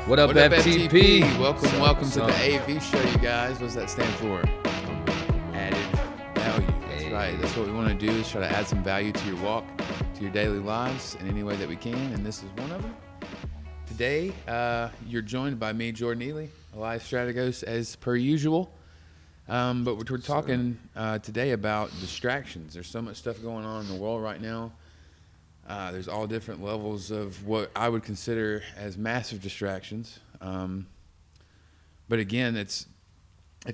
What up, FTP? Welcome to the AV show, you guys. What's that stand for? Added value. That's right. That's what we want to do, is try to add some value to your walk, to your daily lives in any way that we can, and this is one of them. Today, you're joined by me, Jordan Eley, Elias, Strategos, as per usual. But we're talking today about distractions. There's so much stuff going on in the world right now. There's all different levels of what I would consider as massive distractions. But again, it's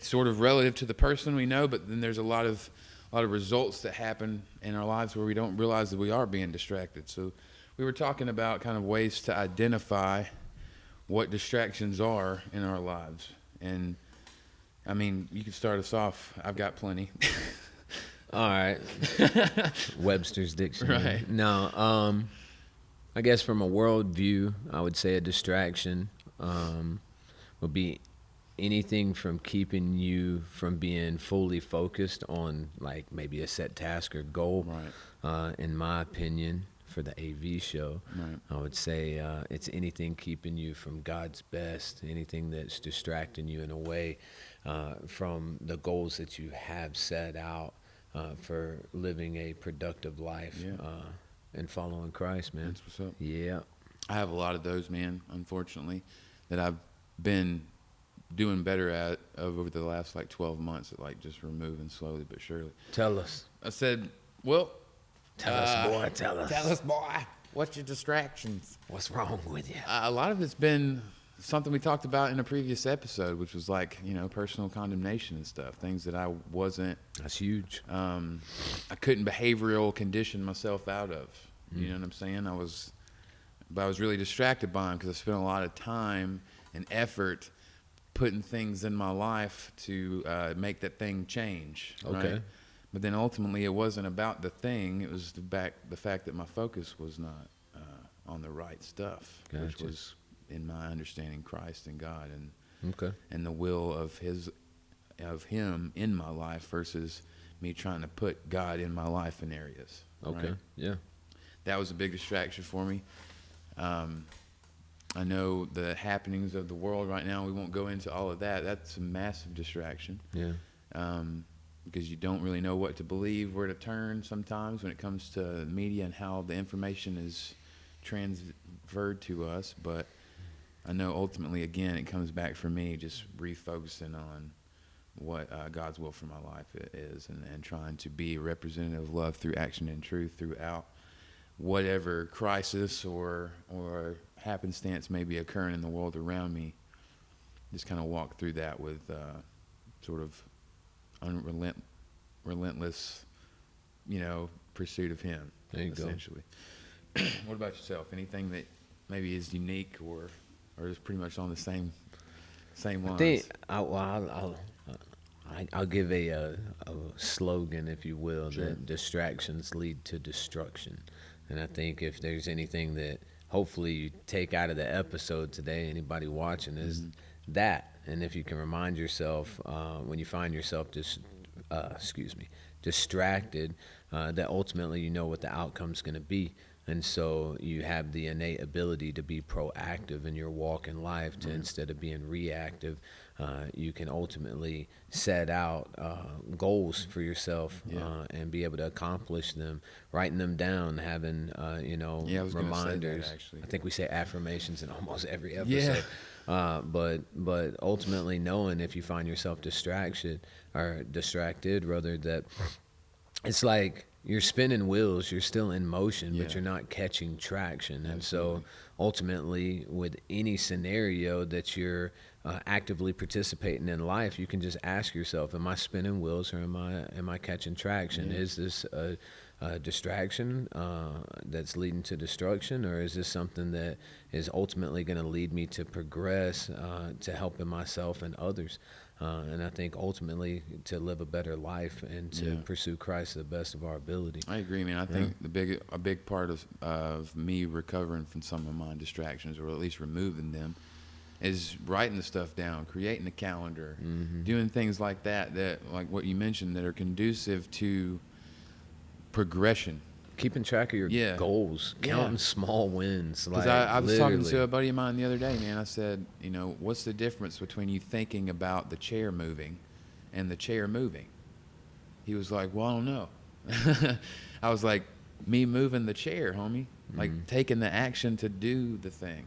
sort of relative to the person we know, but then there's a lot of results that happen in our lives where we don't realize that we are being distracted. So we were talking about kind of ways to identify what distractions are in our lives. And I mean, you can start us off. I've got plenty. All right. Webster's Dictionary. Right. No, I guess from a world view, I would say a distraction would be anything from keeping you from being fully focused on, like, maybe a set task or goal. Right. In my opinion, for the AV show, Right. I would say it's anything keeping you from God's best, anything that's distracting you in a way from the goals that you have set out for living a productive life and following Christ, man. That's what's up. Yeah. I have a lot of those, man, unfortunately, that I've been doing better at over the last, 12 months at, just removing slowly but surely. Tell us. I said, well... Tell us, boy. Tell us. Tell us, boy. What's your distractions? What's wrong with you? A lot of it's been something we talked about in a previous episode, which was personal condemnation and stuff, things that I wasn't... That's huge. I couldn't behavioral condition myself out of. You know what I'm saying? I was really distracted by them because I spent a lot of time and effort putting things in my life to make that thing change. Okay. Right? But then ultimately it wasn't about the thing. It was the fact that my focus was not on the right stuff, Gotcha. which was, in my understanding, Christ and God Okay. and the will of Him in my life versus me trying to put God in my life in areas. Okay. Right? Yeah. That was a big distraction for me. I know the happenings of the world right now. We won't go into all of that. That's a massive distraction. Yeah. Because you don't really know what to believe, where to turn sometimes when it comes to media and how the information is transferred to us. But I know ultimately, again, it comes back for me just refocusing on what God's will for my life is and trying to be a representative of love through action and truth throughout whatever crisis or happenstance may be occurring in the world around me. Just kind of walk through that with sort of relentless, pursuit of Him. There you essentially. What about yourself? Anything that maybe is unique or is pretty much on the same lines? I think I'll give a slogan, if you will, Sure. that distractions lead to destruction. And I think if there's anything that hopefully you take out of the episode today, anybody watching, is that. And if you can remind yourself when you find yourself distracted, that ultimately you know what the outcome's going to be. And so you have the innate ability to be proactive in your walk in life to instead of being reactive, you can ultimately set out goals for yourself and be able to accomplish them, writing them down, having, reminders. Say that, I think we say affirmations in almost every episode. But ultimately knowing if you find yourself distracted, that it's like you're spinning wheels, you're still in motion, but you're not catching traction. And so ultimately with any scenario that you're actively participating in life, you can just ask yourself, am I spinning wheels or am I catching traction? Is this a distraction that's leading to destruction, or is this something that is ultimately going to lead me to progress, to helping myself and others? And I think ultimately to live a better life and to pursue Christ to the best of our ability. I agree, man. I think a big part of me recovering from some of my distractions, or at least removing them, is writing the stuff down, creating a calendar, doing things like that, like what you mentioned, that are conducive to progression. keeping track of your goals, counting small wins. Because I was talking to a buddy of mine the other day, man. I said, what's the difference between you thinking about the chair moving and the chair moving? He was like, well, I don't know. I was like, me moving the chair, homie. Like taking the action to do the thing.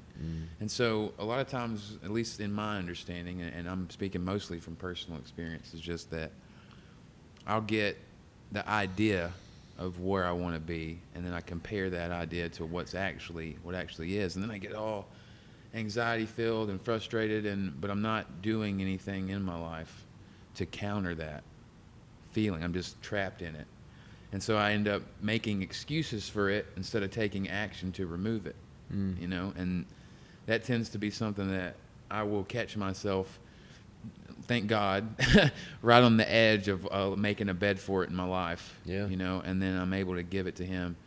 And so a lot of times, at least in my understanding, and I'm speaking mostly from personal experience, is just that I'll get the idea of where I want to be, and then I compare that idea to what actually is, and then I get all anxiety filled and frustrated, but I'm not doing anything in my life to counter that feeling. I'm just trapped in it. And so I end up making excuses for it instead of taking action to remove it, and that tends to be something that I will catch myself, thank God, right on the edge of making a bed for it in my life, and then I'm able to give it to him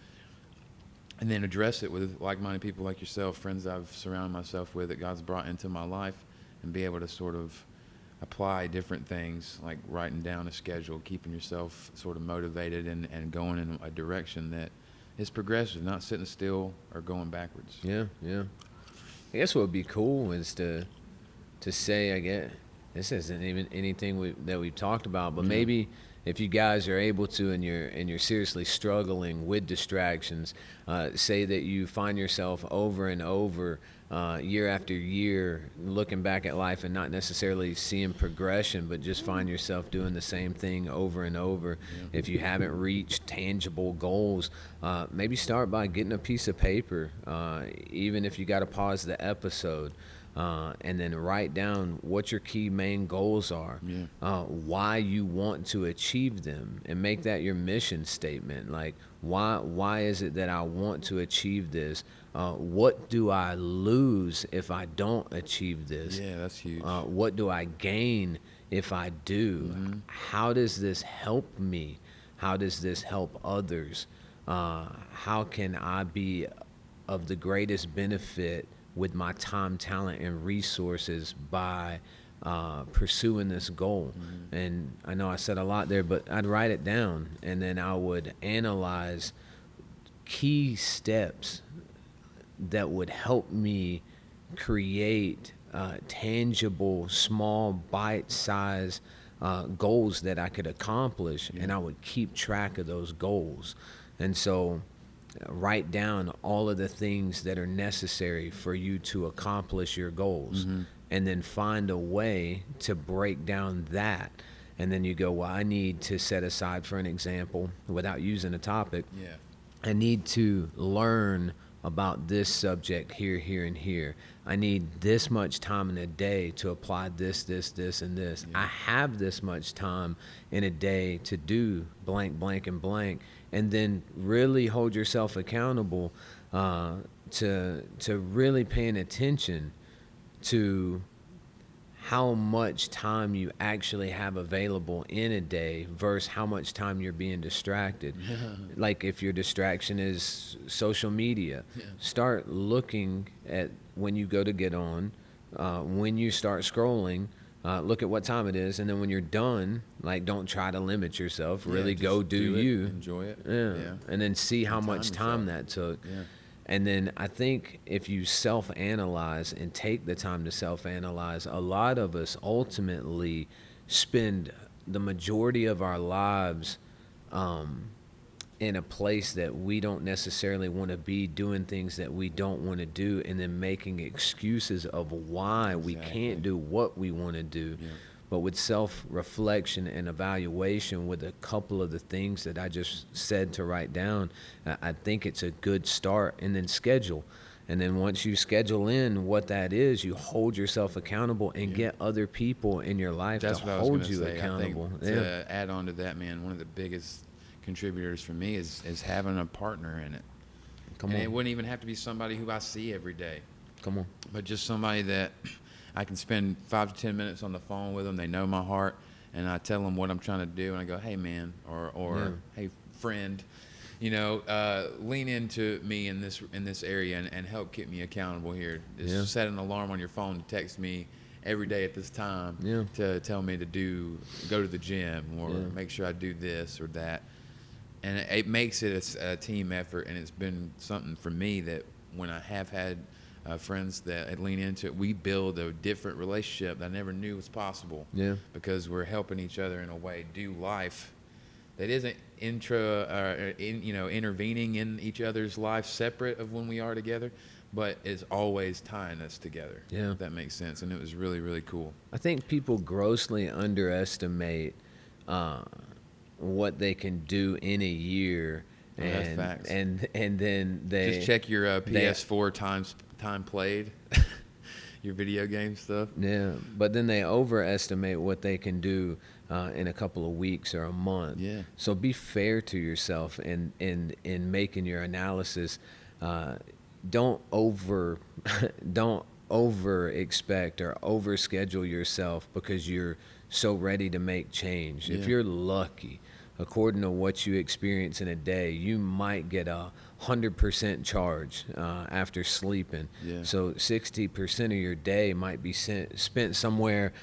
and then address it with like-minded people like yourself, friends I've surrounded myself with that God's brought into my life, and be able to sort of apply different things, like writing down a schedule, keeping yourself sort of motivated and going in a direction that is progressive, not sitting still or going backwards. Yeah. I guess what would be cool is to say, I guess, this isn't even anything that we've talked about, but maybe if you guys are able to, and you're seriously struggling with distractions, say that you find yourself over and over, year after year, looking back at life and not necessarily seeing progression, but just find yourself doing the same thing over and over. If you haven't reached tangible goals, maybe start by getting a piece of paper, even if you got to pause the episode. And then write down what your key main goals are, why you want to achieve them, and make that your mission statement. Like, why is it that I want to achieve this? What do I lose if I don't achieve this? Yeah, that's huge. What do I gain if I do? How does this help me? How does this help others? How can I be of the greatest benefit with my time, talent, and resources by pursuing this goal? And I know I said a lot there, but I'd write it down, and then I would analyze key steps that would help me create tangible, small, bite-sized goals that I could accomplish, and I would keep track of those goals. And so write down all of the things that are necessary for you to accomplish your goals, and then find a way to break down that. And then you go, well, I need to set aside, for an example, without using a topic, I need to learn about this subject here, and here. I need this much time in a day to apply this, and this. I have this much time in a day to do blank, blank, and blank. And then really hold yourself accountable to really paying attention to how much time you actually have available in a day versus how much time you're being distracted. Like if your distraction is social media, start looking at when you go to get on, when you start scrolling, look at what time it is, and then when you're done, like, don't try to limit yourself. Really go do you. Enjoy it. And then see how much time that took. And then I think if you self-analyze and take the time to self-analyze, a lot of us ultimately spend the majority of our lives in a place that we don't necessarily want to be, doing things that we don't want to do, and then making excuses of why we can't do what we want to do. But with self-reflection and evaluation, with a couple of the things that I just said to write down, I think it's a good start. And then schedule. And then once you schedule in what that is, you hold yourself accountable and get other people in your life to hold you accountable. I think to add on to that, man, one of the biggest contributors for me is having a partner in it. And it wouldn't even have to be somebody who I see every day. But just somebody that I can spend 5 to 10 minutes on the phone with them. They know my heart, and I tell them what I'm trying to do, and I go, hey, man, or hey, friend, lean into me in this area and help keep me accountable here. Just set an alarm on your phone to text me every day at this time to tell me to go to the gym or make sure I do this or that. and it makes it a team effort, and it's been something for me that when I have had friends that lean into it, we build a different relationship that I never knew was possible. Yeah. Because we're helping each other in a way do life that isn't intervening in each other's life separate of when we are together, but is always tying us together. Yeah. If that makes sense. And it was really, really cool. I think people grossly underestimate what they can do in a year, That's facts. and then they Just check your PS4 time played, your video game stuff. Yeah, but then they overestimate what they can do in a couple of weeks or a month. Yeah. So be fair to yourself in making your analysis. Don't don't over expect or over schedule yourself because you're so ready to make change. If Yeah. you're lucky, according to what you experience in a day, you might get 100% charge after sleeping. Yeah. So 60% of your day might be spent somewhere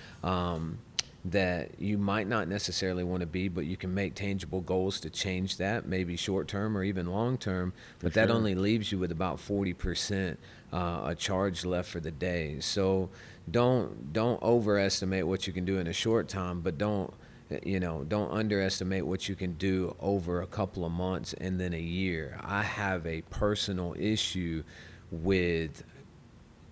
that you might not necessarily want to be, but you can make tangible goals to change that, maybe short term or even long term. But that sure. only leaves you with about 40% a charge left for the day. So don't overestimate what you can do in a short time, but don't underestimate what you can do over a couple of months and then a year. I have a personal issue with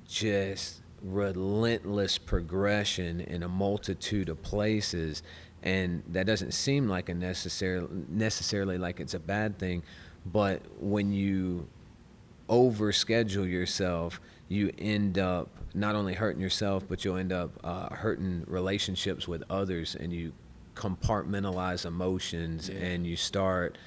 just relentless progression in a multitude of places, and that doesn't seem like a necessarily like it's a bad thing, but when you overschedule yourself, you end up not only hurting yourself, but you'll end up hurting relationships with others, and you compartmentalize emotions. Yeah. And you start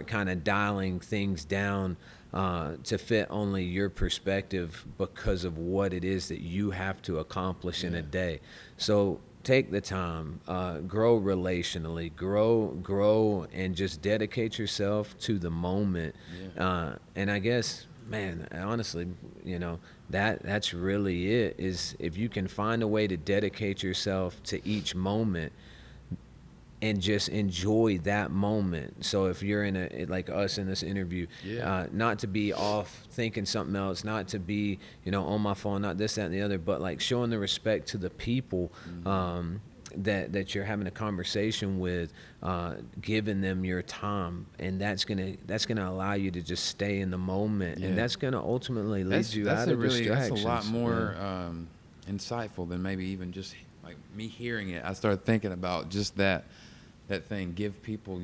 kind of dialing things down to fit only your perspective because of what it is that you have to accomplish in a day. So take the time, grow relationally, grow and just dedicate yourself to the moment. And I guess, man, honestly, that's really it, is if you can find a way to dedicate yourself to each moment and just enjoy that moment. So if you're in like us in this interview, not to be off thinking something else, not to be, on my phone, not this, that, and the other, but like showing the respect to the people that you're having a conversation with, giving them your time, and that's gonna allow you to just stay in the moment, and that's gonna ultimately lead you out of distractions. That's a lot more insightful than maybe even just like me hearing it. I started thinking about just that thing. Give people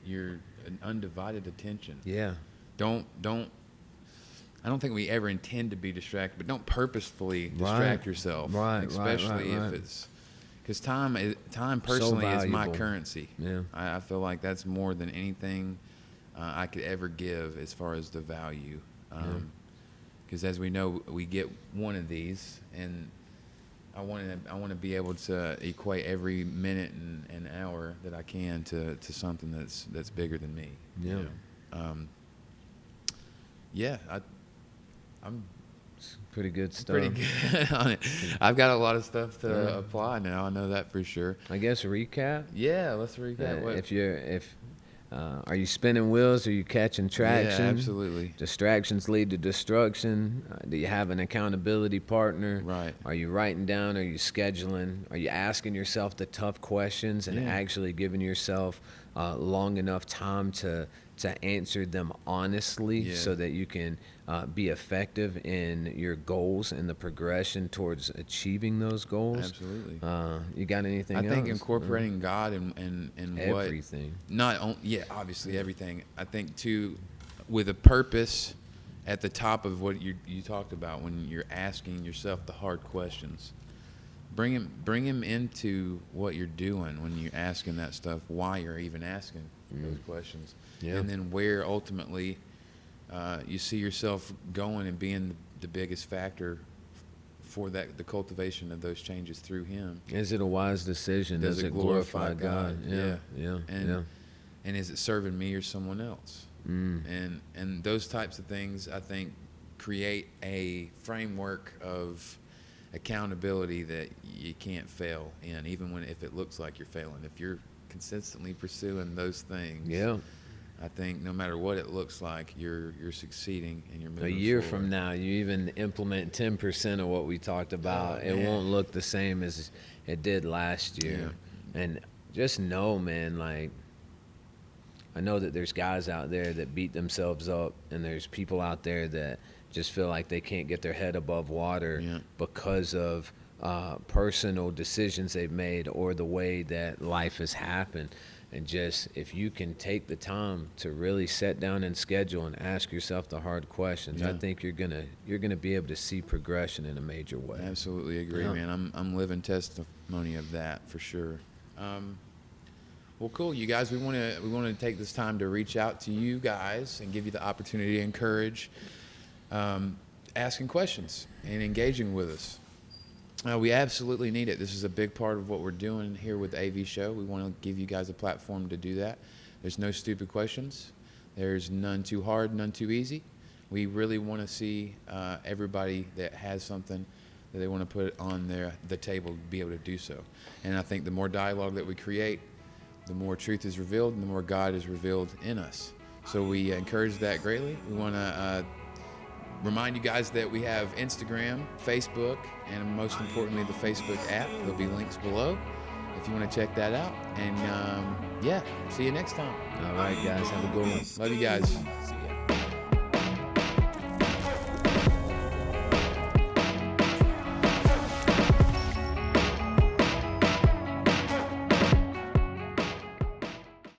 your undivided attention. Yeah. Don't. I don't think we ever intend to be distracted, but don't purposefully distract yourself. Right. Especially if it's because time personally is my currency. Yeah. I feel like that's more than anything I could ever give as far as the value. Because as we know, we get one of these, and I want to be able to equate every minute and hour that I can to something that's bigger than me. I'm Pretty good stuff. pretty good on it. I've got a lot of stuff to apply now. I know that for sure. I guess recap. Yeah, let's recap. Are you spinning wheels? Are you catching traction? Yeah, absolutely. Distractions lead to destruction. Do you have an accountability partner? Right. Are you writing down? Are you scheduling? Are you asking yourself the tough questions and actually giving yourself long enough time to answer them honestly so that you can be effective in your goals and the progression towards achieving those goals? Absolutely. You got anything else? I think incorporating God and everything. Obviously everything. I think too, with a purpose at the top of what you talked about when you're asking yourself the hard questions. Bring him into what you're doing when you're asking that stuff. Why you're even asking those questions, and then where ultimately you see yourself going and being the biggest factor for the cultivation of those changes through him. Is it a wise decision? Does it glorify God? And is it serving me or someone else? And those types of things, I think, create a framework of accountability that you can't fail in, even if it looks like you're failing. If you're consistently pursuing those things, I think no matter what it looks like, you're succeeding and you're moving A year forward. from now, you even implement 10% of what we talked about, it man. won't look the same as it did last year. And just know, man, like, I know that there's guys out there that beat themselves up, and there's people out there that just feel like they can't get their head above water because of personal decisions they've made or the way that life has happened. And just if you can take the time to really sit down and schedule and ask yourself the hard questions, I think you're gonna be able to see progression in a major way. Absolutely agree, man. I'm living testimony of that for sure. Well, cool, you guys. We want to take this time to reach out to you guys and give you the opportunity to encourage asking questions and engaging with us. We absolutely need it. This is a big part of what we're doing here with the AV show. We want to give you guys a platform to do that. There's no stupid questions. There's none too hard, none too easy. We really want to see everybody that has something that they want to put on the table be able to do so. And I think the more dialogue that we create, the more truth is revealed and the more God is revealed in us. So we encourage that greatly. We want to remind you guys that we have Instagram, Facebook, and most importantly, the Facebook app. There'll be links below if you want to check that out. And see you next time. All right, guys, have a good one. Love you guys.